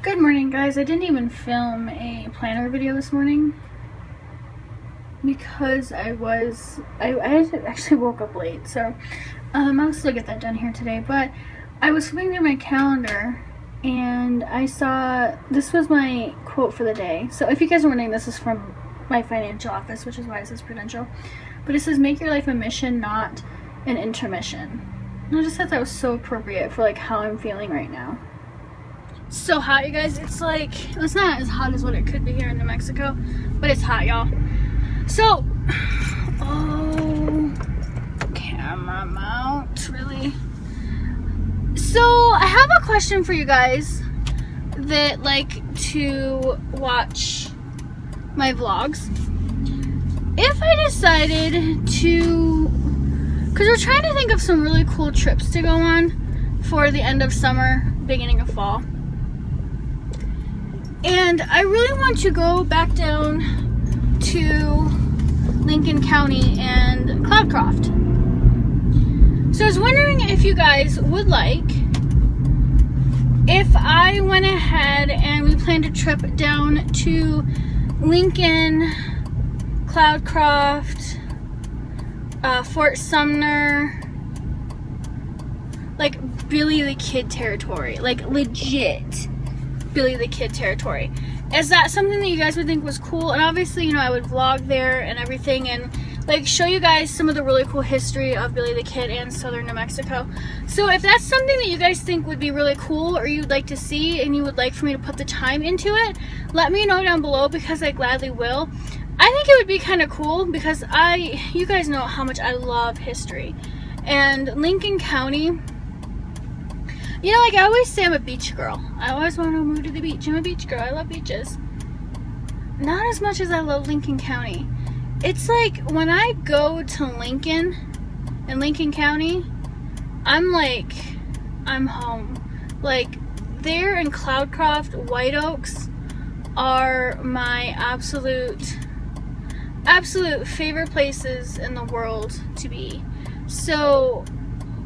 Good morning, guys. I didn't even film a planner video this morning because I actually woke up late, so I'll still get that done here today. But I was flipping through my calendar and I saw this was my quote for the day. So if you guys are wondering, this is from my financial office, which is why it says Prudential. But it says, "Make your life a mission, not an intermission." And I just thought that was so appropriate for like how I'm feeling right now. So hot, you guys. It's like, it's not as hot as what it could be here in New Mexico, but it's hot, y'all. So, oh, camera mount, really? So I have a question for you guys that like to watch my vlogs. If I decided to, because we're trying to think of some really cool trips to go on for the end of summer, beginning of fall. And I really want to go back down to Lincoln County and Cloudcroft. So I was wondering if you guys would like if I went ahead and we planned a trip down to Lincoln, Cloudcroft, Fort Sumner, like Billy the Kid territory, like legit Billy the Kid territory. Is that something that you guys would think was cool? And obviously, you know, I would vlog there and everything and like show you guys some of the really cool history of Billy the Kid and southern New Mexico. So if that's something that you guys think would be really cool or you'd like to see and you would like for me to put the time into it, let me know down below because I gladly will. I think it would be kind of cool because you guys know how much I love history. And Lincoln County, you know, like I always say I'm a beach girl. I always want to move to the beach. I'm a beach girl. I love beaches. Not as much as I love Lincoln County. It's like when I go to Lincoln and Lincoln County, I'm like, I'm home. Like there in Cloudcroft, White Oaks are my absolute favorite places in the world to be. So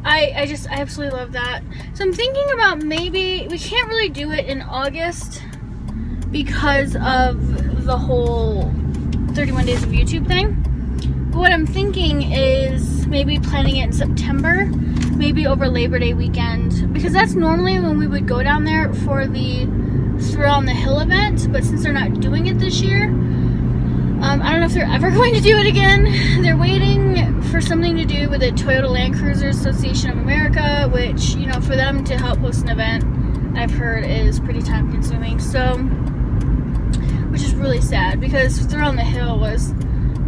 I absolutely love that. So I'm thinking about maybe, we can't really do it in August because of the whole 31 days of YouTube thing. But what I'm thinking is maybe planning it in September, maybe over Labor Day weekend, because that's normally when we would go down there for the Thrill on the Hill event, but since they're not doing it this year, I don't know if they're ever going to do it again. They're waiting for something to do with the Toyota Land Cruisers Association of America, which, you know, for them to help host an event, I've heard is pretty time consuming. So, which is really sad because Thrill on the Hill was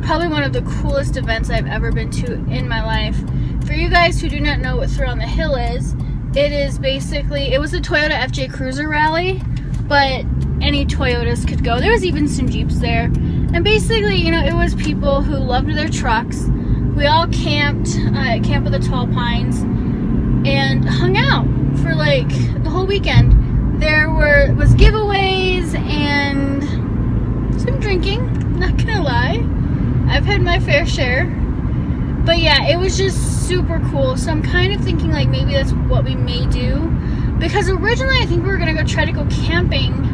probably one of the coolest events I've ever been to in my life. For you guys who do not know what Thrill on the Hill is, it is basically, it was a Toyota FJ Cruiser rally, but any Toyotas could go. There was even some Jeeps there. And basically, you know, it was people who loved their trucks. We all camped at Camp of the Tall Pines and hung out for like the whole weekend. There was giveaways and some drinking, not gonna lie. I've had my fair share. But yeah, it was just super cool. So I'm kind of thinking like maybe that's what we may do. Because originally I think we were gonna try to go camping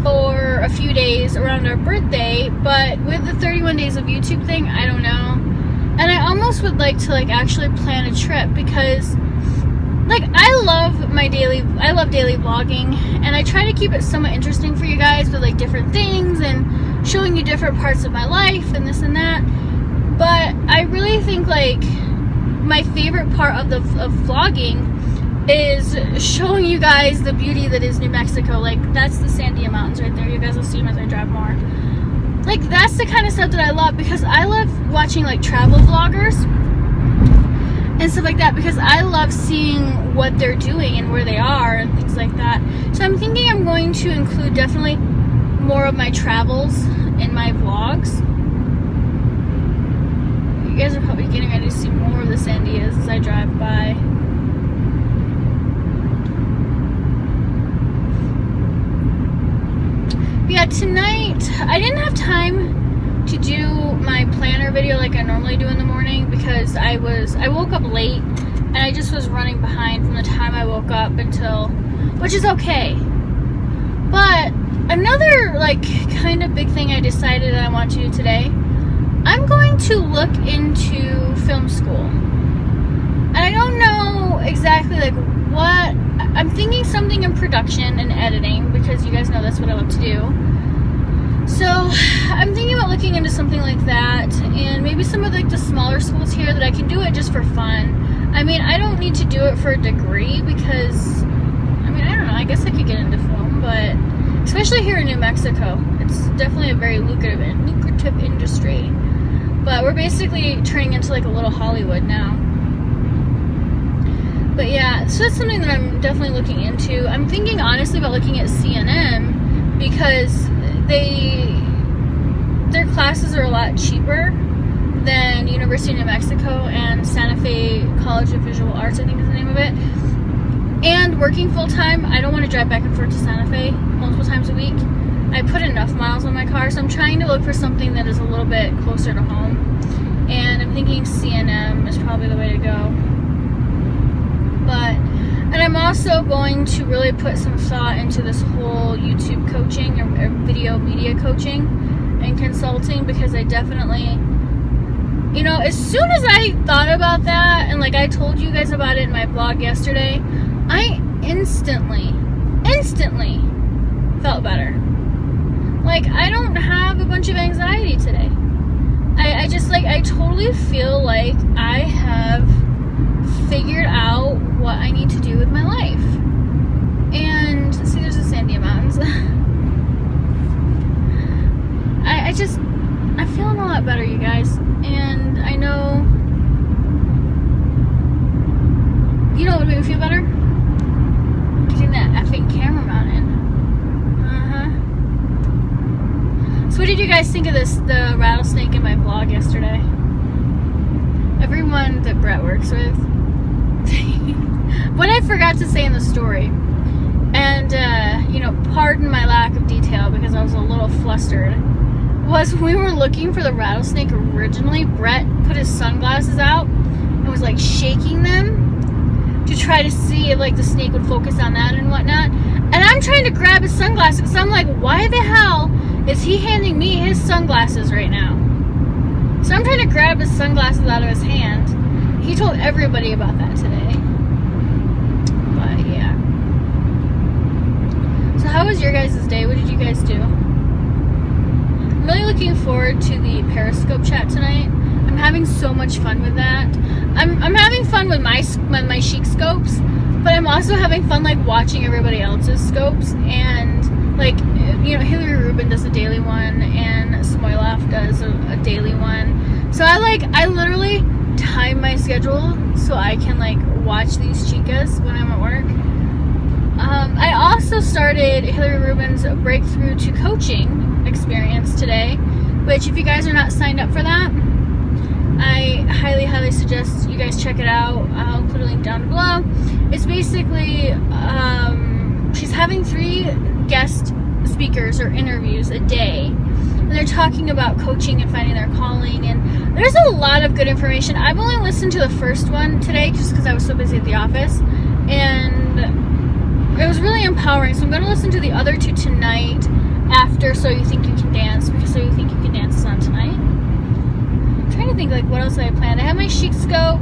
for a few days around our birthday, but with the 31 days of YouTube thing, I don't know. And I almost would like to like actually plan a trip because like I love daily vlogging and I try to keep it somewhat interesting for you guys with like different things and showing you different parts of my life and this and that. But I really think like my favorite part of vlogging is showing you guys the beauty that is New Mexico. Like that's the Sandia Mountains right there. You guys will see them as I drive more. Like that's the kind of stuff that I love because I love watching like travel vloggers and stuff like that because I love seeing what they're doing and where they are and things like that. So I'm thinking I'm going to include definitely more of my travels in my vlogs. You guys are probably getting ready to see more of the Sandias as I drive by. Yeah, tonight I didn't have time to do my planner video like I normally do in the morning because I woke up late and I just was running behind from the time I woke up until, which is okay. But another like kind of big thing I decided that I want to do today, I'm going to look into film school. And I don't know exactly like what, I'm thinking something in production and editing, because you guys know that's what I love to do. So I'm thinking about looking into something like that, and maybe some of like the smaller schools here that I can do it just for fun. I mean, I don't need to do it for a degree, because I mean, I don't know, I guess I could get into film, but especially here in New Mexico, it's definitely a very lucrative industry. But we're basically turning into like a little Hollywood now. But yeah, so that's something that I'm definitely looking into. I'm thinking honestly about looking at CNM, because their classes are a lot cheaper than University of New Mexico and Santa Fe College of Visual Arts, I think is the name of it. And working full-time, I don't want to drive back and forth to Santa Fe multiple times a week. I put enough miles on my car, so I'm trying to look for something that is a little bit closer to home. And I'm thinking CNM is probably the way to go. And I'm also going to really put some thought into this whole YouTube coaching or video media coaching and consulting, because I definitely, you know, as soon as I thought about that, and like I told you guys about it in my blog yesterday, I instantly felt better. Like, I don't have a bunch of anxiety today. I just, like, I totally feel like I have figured out what I need to do with my life. And, see, there's the Sandia Mountains. I'm feeling a lot better, you guys. And I know, you know what would make me feel better? Getting that effing camera mounted. So what did you guys think of the rattlesnake in my vlog yesterday? Everyone that Brett works with. What I forgot to say in the story, and you know, pardon my lack of detail because I was a little flustered, was when we were looking for the rattlesnake originally, Brett put his sunglasses out and was like shaking them to try to see if like the snake would focus on that and whatnot. And I'm trying to grab his sunglasses because I'm like, why the hell is he handing me his sunglasses right now? So I'm trying to grab his sunglasses out of his hand. He told everybody about that today. But yeah. So how was your guys' day? What did you guys do? I'm really looking forward to the Pericope chat tonight. I'm having so much fun with that. I'm having fun with my chic scopes, but I'm also having fun like watching everybody else's scopes. And like, you know, Hillary Rubin does a daily one and Smoilov does a daily one. So I literally time my schedule so I can like watch these chicas when I'm at work. I also started Hillary Rubin's Breakthrough to Coaching experience today, which if you guys are not signed up for that, I highly suggest you guys check it out. I'll put a link down below. It's basically, she's having 3 guest speakers or interviews a day, and they're talking about coaching and finding their calling, and there's a lot of good information. I've only listened to the first one today just because I was so busy at the office, and it was really empowering, so I'm going to listen to the other 2 tonight after So You Think You Can Dance, because So You Think You Can Dance is on tonight. I'm trying to think like what else I planned. I have my chic scope,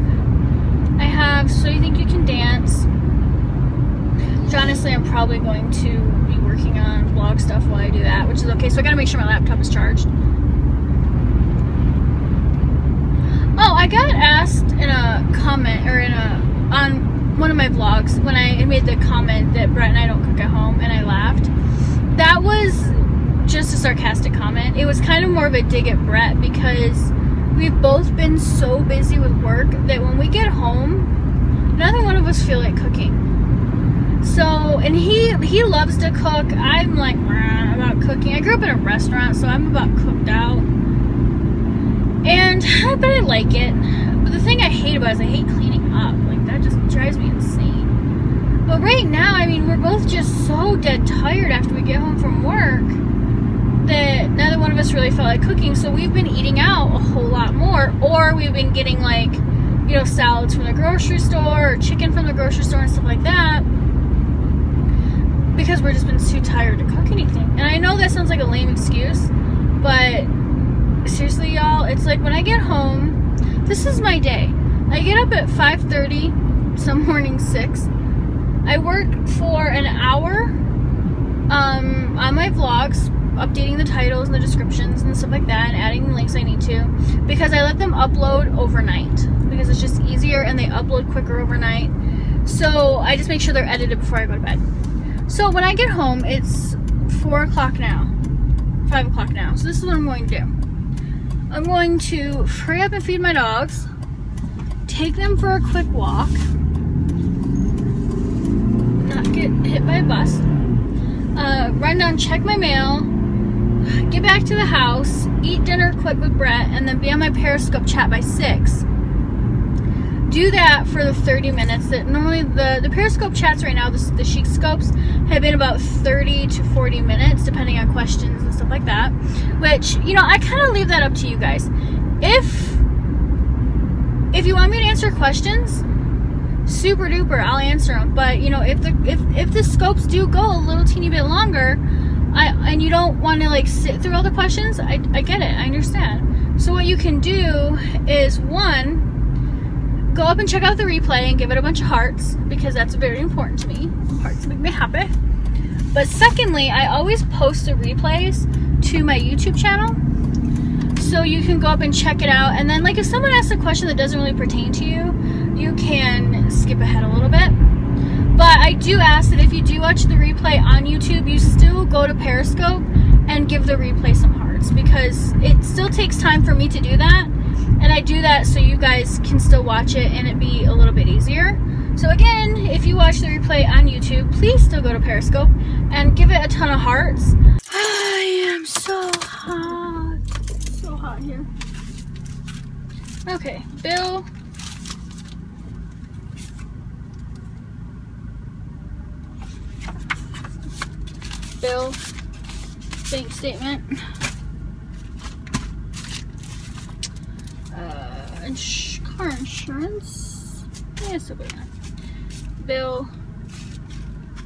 I have So You Think You Can Dance, which honestly I'm probably going to be working on vlog stuff while I do that, which is okay. So I gotta make sure my laptop is charged. Oh, I got asked in a comment, or on one of my vlogs, when I made the comment that Brett and I don't cook at home, and I laughed. That was just a sarcastic comment. It was kind of more of a dig at Brett, because we've both been so busy with work that when we get home, neither one of us feel like cooking. So, and he loves to cook. I'm like about cooking. I grew up in a restaurant, so I'm about cooked out. And but I like it. But the thing I hate about it is I hate cleaning up. Like, that just drives me insane. But right now, I mean, we're both just so dead tired after we get home from work that neither one of us really felt like cooking. So we've been eating out a whole lot more, or we've been getting like, you know, salads from the grocery store or chicken from the grocery store and stuff like that. because we're just been too tired to cook anything. And I know that sounds like a lame excuse, but seriously, y'all, it's like when I get home, this is my day. I get up at 5:30, some mornings 6. I work for an hour on my vlogs, updating the titles and the descriptions and stuff like that, and adding the links I need to, because I let them upload overnight because it's just easier and they upload quicker overnight. So I just make sure they're edited before I go to bed. So when I get home, it's 4 o'clock now, 5 o'clock now. So this is what I'm going to do. I'm going to hurry up and feed my dogs, take them for a quick walk, not get hit by a bus, run down, check my mail, get back to the house, eat dinner quick with Brett, and then be on my Periscope chat by 6. Do that for the 30 minutes that normally the Periscope chats right now, the Chic Scopes, have been about 30 to 40 minutes depending on questions and stuff like that, which, you know, I kind of leave that up to you guys. If you want me to answer questions, super duper, I'll answer them. But you know, if the scopes do go a little teeny bit longer, and you don't want to like sit through all the questions, I get it, I understand. So what you can do is, one, go up and check out the replay and give it a bunch of hearts, because that's very important to me. Hearts make me happy. But secondly, I always post the replays to my YouTube channel, so you can go up and check it out. And then, like, if someone asks a question that doesn't really pertain to you, you can skip ahead a little bit. But I do ask that if you do watch the replay on YouTube, you still go to Periscope and give the replay some hearts, because it still takes time for me to do that. And I do that so you guys can still watch it and it be a little bit easier. So again, if you watch the replay on YouTube, please still go to Periscope and give it a ton of hearts. I am so hot. It's so hot here. Okay, Bill. Bill, bank statement. Car insurance. Yeah, so good. Bill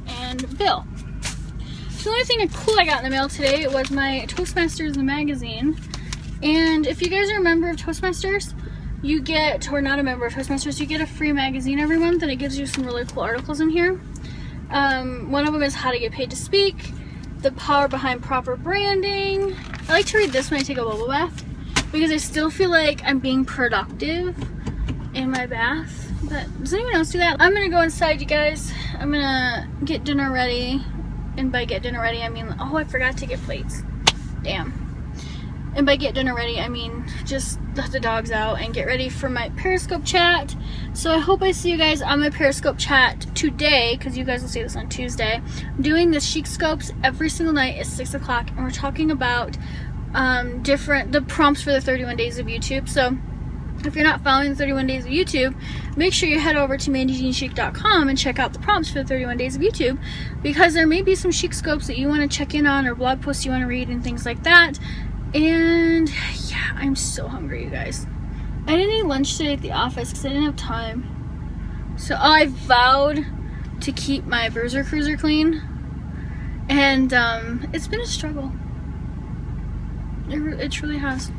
and bill. So the only thing cool I got in the mail today was my Toastmasters magazine. And if you guys are a member of Toastmasters, you get, or not a member of Toastmasters, you get a free magazine every month, and it gives you some really cool articles in here. One of them is How to Get Paid to Speak, The Power Behind Proper Branding. I like to read this when I take a bubble bath, because I still feel like I'm being productive in my bath. But does anyone else do that? I'm gonna go inside, you guys. I'm gonna get dinner ready. And by get dinner ready, I mean, oh, I forgot to get plates. Damn. And by get dinner ready, I mean just let the dogs out and get ready for my Periscope chat. So I hope I see you guys on my Periscope chat today, because you guys will see this on Tuesday. I'm doing the Chic Scopes every single night at 6 o'clock, and we're talking about the prompts for the 31 days of YouTube. So if you're not following the 31 days of YouTube, make sure you head over to mandyjeanchic.com and check out the prompts for the 31 days of YouTube, because there may be some Chic Scopes that you want to check in on, or blog posts you want to read and things like that. And yeah, I'm so hungry, you guys. I didn't eat lunch today at the office because I didn't have time. So I vowed to keep my Bruiser Cruiser clean, and it's been a struggle. It truly has.